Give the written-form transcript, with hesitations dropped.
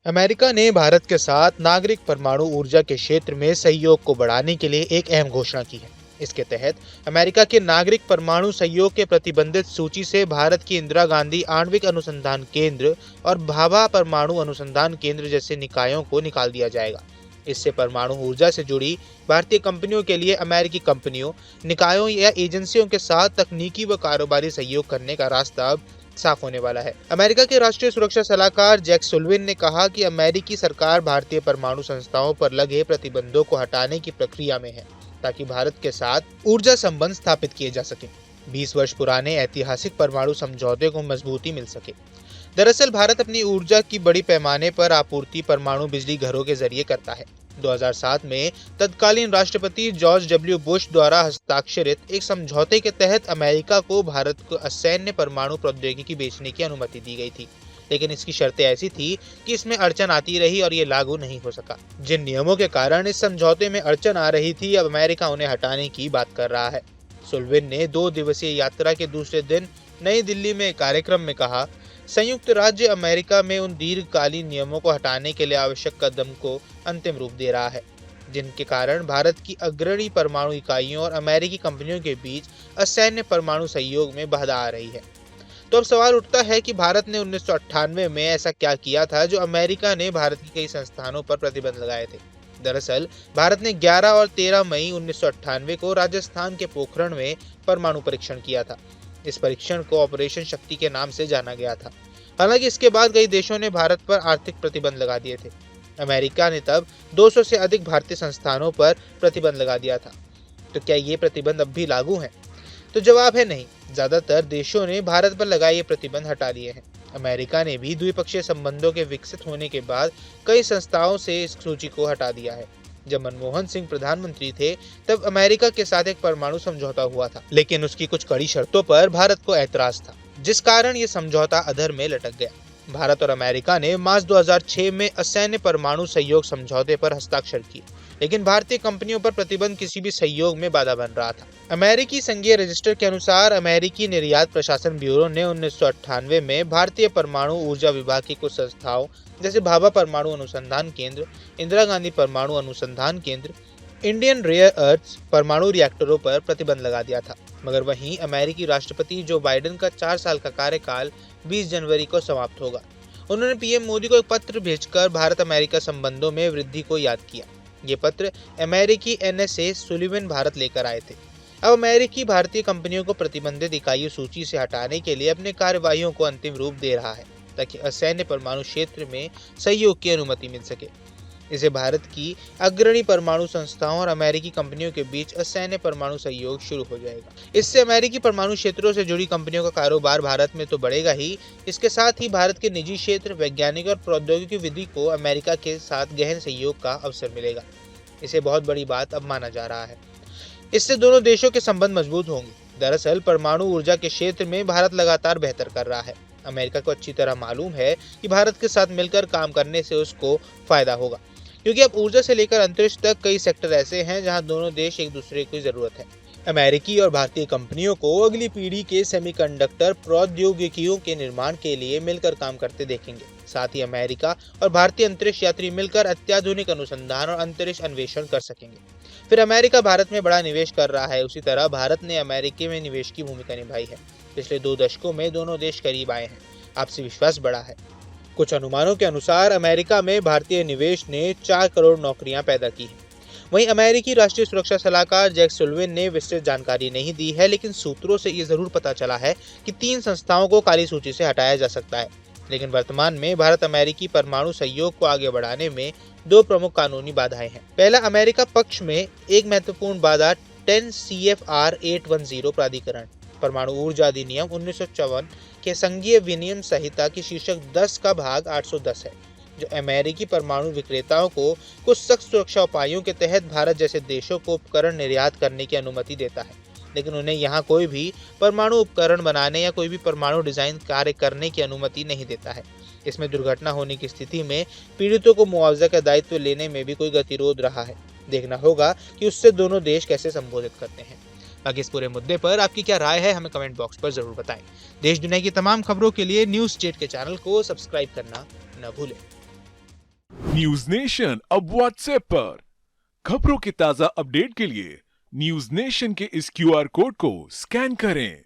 America ने भारत के साथ नागरिक परमाणु ऊर्जा के क्षेत्र में सहयोग को बढ़ाने के लिए एक अहम घोषणा की है। इसके तहत अमेरिका के नागरिक परमाणु सहयोग के प्रतिबंधित सूची से भारत की इंदिरा गांधी आणविक अनुसंधान केंद्र और भाभा परमाणु अनुसंधान केंद्र जैसे निकायों को निकाल दिया जाएगा। इससे परमाणु ऊर्जा से जुड़ी भारतीय कंपनियों के लिए अमेरिकी कंपनियों, निकायों या एजेंसियों के साथ तकनीकी व कारोबारी सहयोग करने का रास्ता अब साफ होने वाला है। अमेरिका के राष्ट्रीय सुरक्षा सलाहकार जैक सुलिवान ने कहा कि अमेरिकी सरकार भारतीय परमाणु संस्थाओं पर लगे प्रतिबंधों को हटाने की प्रक्रिया में है, ताकि भारत के साथ ऊर्जा संबंध स्थापित किए जा सके। 20 वर्ष पुराने ऐतिहासिक परमाणु समझौते को मजबूती मिल सके। दरअसल भारत अपनी ऊर्जा की बड़ी पैमाने पर आपूर्ति परमाणु बिजली घरों के जरिए करता है। 2007 में तत्कालीन राष्ट्रपति जॉर्ज डब्ल्यू बुश द्वारा हस्ताक्षरित एक समझौते के तहत अमेरिका को भारत को असैन्य परमाणु प्रौद्योगिकी बेचने की अनुमति दी गई थी, लेकिन इसकी शर्तें ऐसी थी कि इसमें अड़चन आती रही और ये लागू नहीं हो सका। जिन नियमों के कारण इस समझौते में अड़चन आ रही थी, अब अमेरिका उन्हें हटाने की बात कर रहा है। सुलिवान ने 2 दिवसीय यात्रा के दूसरे दिन नई दिल्ली में एक कार्यक्रम में कहा, संयुक्त राज्य अमेरिका में उन दीर्घकालीन नियमों को हटाने के लिए आवश्यक कदम को अंतिम रूप दे रहा है, जिनके कारण भारत की अग्रणी परमाणु इकाइयों और अमेरिकी कंपनियों के बीच असैन्य परमाणु सहयोग में बाधा आ रही है। तो अब सवाल उठता है कि भारत ने 1998 में ऐसा क्या किया था जो अमेरिका ने भारत की कई संस्थानों पर प्रतिबंध लगाए थे। दरअसल भारत ने 11 और 13 मई 1998 को राजस्थान के पोखरण में परमाणु परीक्षण किया था। इस परीक्षण को ऑपरेशन शक्ति के नाम से जाना गया था। हालांकि इसके बाद कई देशों ने भारत पर आर्थिक प्रतिबंध लगा दिए थे। अमेरिका ने तब 200 से अधिक भारतीय संस्थानों पर प्रतिबंध लगा दिया था। तो क्या ये प्रतिबंध अब भी लागू हैं? तो जवाब है नहीं। ज्यादातर देशों ने भारत पर लगाए ये प्रतिबंध हटा लिए हैं। अमेरिका ने भी द्विपक्षीय संबंधों के विकसित होने के बाद कई संस्थाओं से इस सूची को हटा दिया है। जब मनमोहन सिंह प्रधानमंत्री थे, तब अमेरिका के साथ एक परमाणु समझौता हुआ था, लेकिन उसकी कुछ कड़ी शर्तों पर भारत को ऐतराज था, जिस कारण ये समझौता अधर में लटक गया। भारत और अमेरिका ने मार्च 2006 में असैन्य परमाणु सहयोग समझौते पर हस्ताक्षर किए, लेकिन भारतीय कंपनियों पर प्रतिबंध किसी भी सहयोग में बाधा बन रहा था। अमेरिकी संघीय रजिस्टर के अनुसार अमेरिकी निर्यात प्रशासन ब्यूरो ने 1998 में भारतीय परमाणु ऊर्जा विभाग की कुछ संस्थाओं जैसे भाभा परमाणु अनुसंधान केंद्र, इंदिरा गांधी परमाणु अनुसंधान केंद्र, इंडियन रेयर अर्थ्स परमाणु रिएक्टरों पर प्रतिबंध लगा दिया था। मगर वहीं अमेरिकी राष्ट्रपति जो बाइडेन का 4 साल का कार्यकाल 20 जनवरी को समाप्त होगा। उन्होंने पीएम मोदी को एक पत्र भेजकर भारत अमेरिका संबंधों में वृद्धि को याद किया। ये पत्र अमेरिकी एनएसए सुलिवान भारत लेकर आए थे। अब अमेरिकी भारतीय कंपनियों को प्रतिबंधित इकाइयों सूची से हटाने के लिए अपने कार्यवाहियों को अंतिम रूप दे रहा है, ताकि असैन्य परमाणु क्षेत्र में सहयोग की अनुमति मिल सके। इसे भारत की अग्रणी परमाणु संस्थाओं और अमेरिकी कंपनियों के बीच असैन्य परमाणु सहयोग शुरू हो जाएगा। इससे अमेरिकी परमाणु क्षेत्रों से जुड़ी कंपनियों का कारोबार भारत में तो बढ़ेगा ही, इसके साथ ही भारत के निजी क्षेत्र, वैज्ञानिक और प्रौद्योगिकी विधि को अमेरिका के साथ गहन सहयोग का अवसर मिलेगा। इसे बहुत बड़ी बात अब माना जा रहा है। इससे दोनों देशों के संबंध मजबूत होंगे। दरअसल परमाणु ऊर्जा के क्षेत्र में भारत लगातार बेहतर कर रहा है। अमेरिका को अच्छी तरह मालूम है कि भारत के साथ मिलकर काम करने से उसको फायदा होगा, क्योंकि अब ऊर्जा से लेकर अंतरिक्ष तक कई सेक्टर ऐसे हैं जहां दोनों देश एक दूसरे की जरूरत है। अमेरिकी और भारतीय कंपनियों को अगली पीढ़ी के सेमीकंडक्टर प्रौद्योगिकियों के निर्माण के लिए मिलकर काम करते देखेंगे। साथ ही अमेरिका और भारतीय अंतरिक्ष यात्री मिलकर अत्याधुनिक अनुसंधान और अंतरिक्ष अन्वेषण कर सकेंगे। फिर अमेरिका भारत में बड़ा निवेश कर रहा है, उसी तरह भारत ने अमेरिका में निवेश की भूमिका निभाई है। पिछले 2 दशकों में दोनों देश करीब आए हैं, आपसी विश्वास बढ़ा है। कुछ अनुमानों के अनुसार अमेरिका में भारतीय निवेश ने 4 करोड़ नौकरियां पैदा की हैं। वहीं अमेरिकी राष्ट्रीय सुरक्षा सलाहकार जैक सुलिवान ने विस्तृत जानकारी नहीं दी है, लेकिन सूत्रों से ये जरूर पता चला है कि 3 संस्थाओं को काली सूची से हटाया जा सकता है। लेकिन वर्तमान में भारत अमेरिकी परमाणु सहयोग को आगे बढ़ाने में 2 प्रमुख कानूनी बाधाएं हैं। पहला, अमेरिका पक्ष में एक महत्वपूर्ण बाधा 10 CFR 810 प्राधिकरण परमाणु ऊर्जा अधिनियम 1954 के संघीय विनियम संहिता की शीर्षक 10 का भाग 810 है, जो अमेरिकी परमाणु विक्रेताओं को कुछ सख्त सुरक्षा उपायों के तहत भारत जैसे देशों को उपकरण निर्यात करने की अनुमति देता है, लेकिन उन्हें यहाँ कोई भी परमाणु उपकरण बनाने या कोई भी परमाणु डिजाइन कार्य करने की अनुमति नहीं देता है। इसमें दुर्घटना होने की स्थिति में पीड़ितों को मुआवजा का दायित्व लेने में भी कोई गतिरोध रहा है। देखना होगा कि उससे दोनों देश कैसे संबोधित करते हैं। बाकी इस पूरे मुद्दे पर आपकी क्या राय है, हमें कमेंट बॉक्स पर जरूर बताएं। देश दुनिया की तमाम खबरों के लिए न्यूज़ स्टेट के चैनल को सब्सक्राइब करना न भूलें। न्यूज नेशन अब व्हाट्सएप पर। खबरों के ताजा अपडेट के लिए न्यूज नेशन के इस क्यूआर कोड को स्कैन करें।